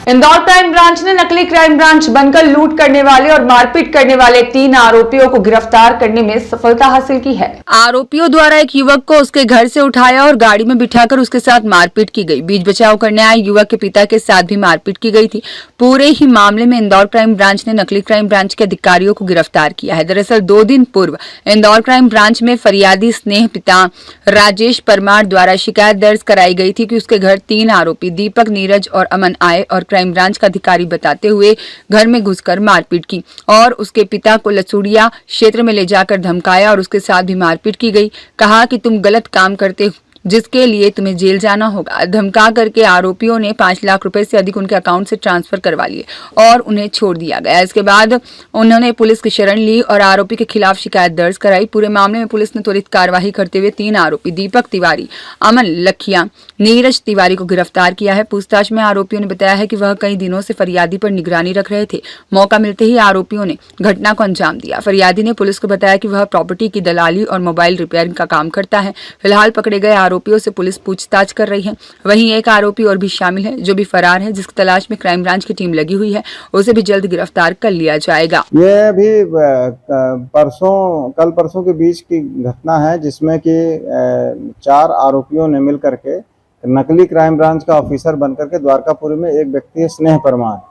Indore crime branch ने नकली crime branch बनकर लूट करने वाले और मारपीट करने वाले 3 आरोपियों को गिरफ्तार करने में सफलता हासिल की है। आरोपियों द्वारा एक युवक को उसके घर से उठाया और गाड़ी में बिठाकर उसके साथ मारपीट की गई। बीच बचाव करने आए युवक के पिता के साथ भी मारपीट की गई थी। पूरे ही मामले में इंदौर क्राइम ब्रांच ने नकली क्राइम ब्रांच के अधिकारियों को गिरफ्तार किया है। दरअसल 2 दिन पूर्व इंदौर क्राइम ब्रांच में फरियादी स्नेह पिता राजेश परमार द्वारा शिकायत दर्ज कराई गई थी कि उसके घर 3 आरोपी दीपक, नीरज और अमन आए और क्राइम ब्रांच का अधिकारी बताते हुए घर में घुसकर मारपीट की और उसके पिता को लसूड़िया क्षेत्र में ले जाकर धमकाया और उसके साथ भी मारपीट की गई। कहा कि तुम गलत काम करते जिसके लिए तुम्हें जेल जाना होगा। धमका करके आरोपियों ने 5 लाख रुपए से अधिक उनके अकाउंट से ट्रांसफर करवा लिए और उन्हें छोड़ दिया गया। इसके बाद उन्होंने पुलिस की शरण ली और आरोपी के खिलाफ शिकायत दर्ज कराई। पूरे मामले में पुलिस ने त्वरित कार्रवाई करते हुए 3 आरोपी दीपक तिवारी, अमन लखिया, नीरज तिवारी को गिरफ्तार किया है। पूछताछ में आरोपियों ने बताया है कि वह कई दिनों से फरियादी पर निगरानी रख रहे थे। मौका मिलते ही आरोपियों ने घटना को अंजाम दिया। फरियादी ने पुलिस को बताया कि वह प्रॉपर्टी की दलाली और मोबाइल रिपेयरिंग का काम करता है। फिलहाल पकड़े गए आरोपियों से पुलिस पूछताछ कर रही है। वहीं एक आरोपी और भी शामिल है जो भी फरार है, जिसकी तलाश में क्राइम ब्रांच की टीम लगी हुई है। उसे भी जल्द गिरफ्तार कर लिया जाएगा। ये भी कल परसों के बीच की घटना है, जिसमें कि 4 आरोपियों ने मिलकर के नकली क्राइम ब्रांच का ऑफिसर बनकर के द्वारकापुरी में एक व्यक्ति है स्नेह परमार,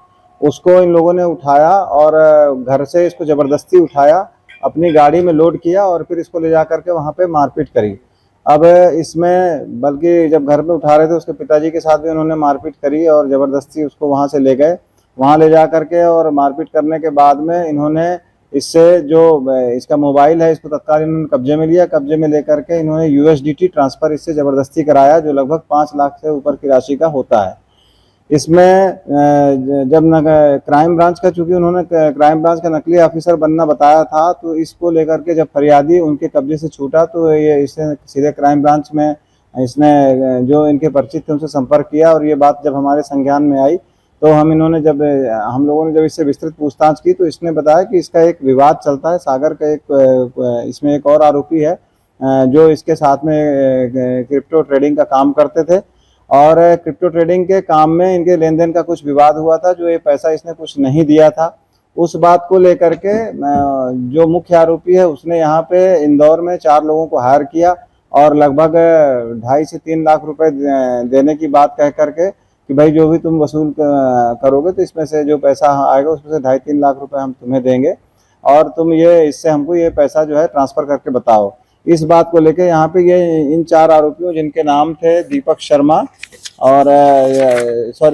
उसको इन लोगों ने उठाया और घर से इसको जबरदस्ती उठाया, अपनी गाड़ी में लोड किया और फिर इसको ले जा करके वहाँ पे मारपीट करी। अब इसमें बल्कि जब घर में उठा रहे थे उसके पिताजी के साथ भी उन्होंने मारपीट करी और ज़बरदस्ती उसको वहाँ से ले गए। वहाँ ले जा करके और मारपीट करने के बाद में इन्होंने इससे जो इसका मोबाइल है इसको तत्काल इन्होंने कब्जे में लिया। कब्जे में लेकर के इन्होंने USDT ट्रांसफ़र इससे ज़बरदस्ती कराया, जो लगभग 5 लाख से ऊपर की राशि का होता है। इसमें जब क्राइम ब्रांच का, चूंकि उन्होंने क्राइम ब्रांच का नकली ऑफिसर बनना बताया था, तो इसको लेकर के जब फरियादी उनके कब्जे से छूटा तो ये इसने सीधे क्राइम ब्रांच में इसने जो इनके परिचित थे उनसे संपर्क किया और ये बात जब हमारे संज्ञान में आई तो हम लोगों ने जब इससे विस्तृत पूछताछ की तो इसने बताया कि इसका एक विवाद चलता है। सागर का इसमें एक और आरोपी है जो इसके साथ में क्रिप्टो ट्रेडिंग का काम करते थे और क्रिप्टो ट्रेडिंग के काम में इनके लेन देन का कुछ विवाद हुआ था, जो ये पैसा इसने कुछ नहीं दिया था। उस बात को लेकर के जो मुख्य आरोपी है उसने यहाँ पे इंदौर में 4 लोगों को हायर किया और लगभग 2.5 से 3 लाख रुपए देने की बात कह करके कि भाई जो भी तुम वसूल करोगे तो इसमें से जो पैसा आएगा उसमें से 2.5-3 लाख रुपए हम तुम्हें देंगे और तुम इससे हमको ये पैसा जो है ट्रांसफ़र करके बताओ। इस बात को लेके यहाँ पे इन 4 आरोपियों, जिनके नाम थे दीपक शर्मा और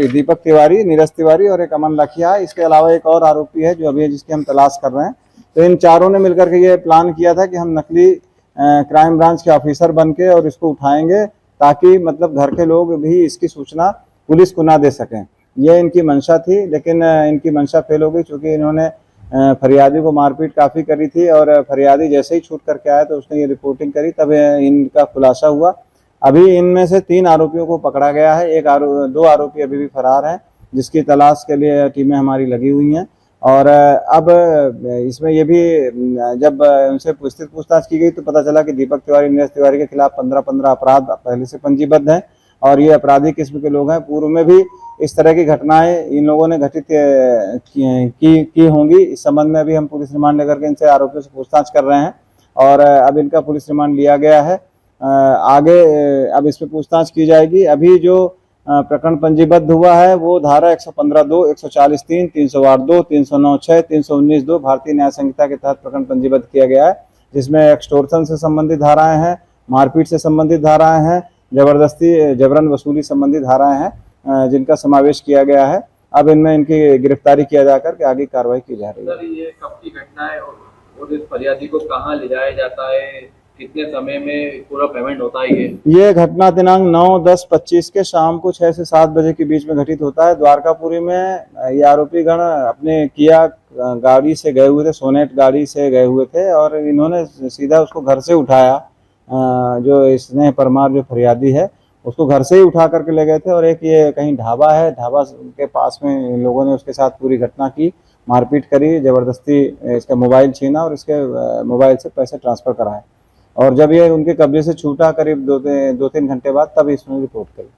दीपक तिवारी, नीरज तिवारी और एक अमन लखिया, इसके अलावा एक और आरोपी है जो अभी जिसकी हम तलाश कर रहे हैं। तो इन चारों ने मिलकर के ये प्लान किया था कि हम नकली क्राइम ब्रांच के ऑफिसर बन के और इसको उठाएंगे ताकि मतलब घर के लोग भी इसकी सूचना पुलिस को ना दे सकें। ये इनकी मंशा थी, लेकिन इनकी मंशा फेल हो गई, चूँकि इन्होंने फरियादी को मारपीट काफ़ी करी थी और फरियादी जैसे ही छूट करके आया तो उसने ये रिपोर्टिंग करी, तब इनका खुलासा हुआ। अभी इनमें से 3 आरोपियों को पकड़ा गया है। 2 आरोपी अभी भी फरार हैं, जिसकी तलाश के लिए टीमें हमारी लगी हुई हैं। और अब इसमें ये भी जब उनसे विस्तृत पूछताछ की गई तो पता चला कि दीपक तिवारी, नीरज तिवारी के खिलाफ 15 अपराध पहले से पंजीबद्ध हैं और ये अपराधी किस्म के लोग हैं। पूर्व में भी इस तरह की घटनाएं इन लोगों ने घटित की होंगी। इस संबंध में अभी हम पुलिस रिमांड लेकर के इनसे आरोपियों से पूछताछ कर रहे हैं और अब इनका पुलिस रिमांड लिया गया है। आगे अब इस पर पूछताछ की जाएगी। अभी जो प्रकरण पंजीबद्ध हुआ है वो धारा 115(2), 140(3), 308(2), 309(6), 319(2) भारतीय न्याय संहिता के तहत प्रकरण पंजीबद्ध किया गया है, जिसमें एक्सटोर्शन से संबंधित धाराएं हैं, मारपीट से संबंधित धाराएं हैं, जबरन वसूली संबंधी धाराएं हैं, जिनका समावेश किया गया है। अब इनमें इनकी गिरफ्तारी किया जाकर के आगे कार्रवाई की जा रही है। सर, ये कब की घटना है और इस फरियादी को कहां ले जाया जाता है, कितने समय में पूरा पेमेंट होता है? ये घटना दिनांक 9/10/25 के शाम को 6 से 7 बजे के बीच में घटित होता है। द्वारकापुरी में ये आरोपी गण अपने किया गाड़ी से गए हुए थे, सोनेट गाड़ी से गए हुए थे और इन्होंने सीधा उसको घर से उठाया। जो स्नेह परमार जो फरियादी है उसको घर से ही उठा करके ले गए थे और एक ये कहीं ढाबा है, ढाबा के पास में इन लोगों ने उसके साथ पूरी घटना की, मारपीट करी, जबरदस्ती इसका मोबाइल छीना और इसके मोबाइल से पैसे ट्रांसफ़र कराए और जब ये उनके कब्जे से छूटा करीब 2-3 घंटे बाद, तब इसने रिपोर्ट करी।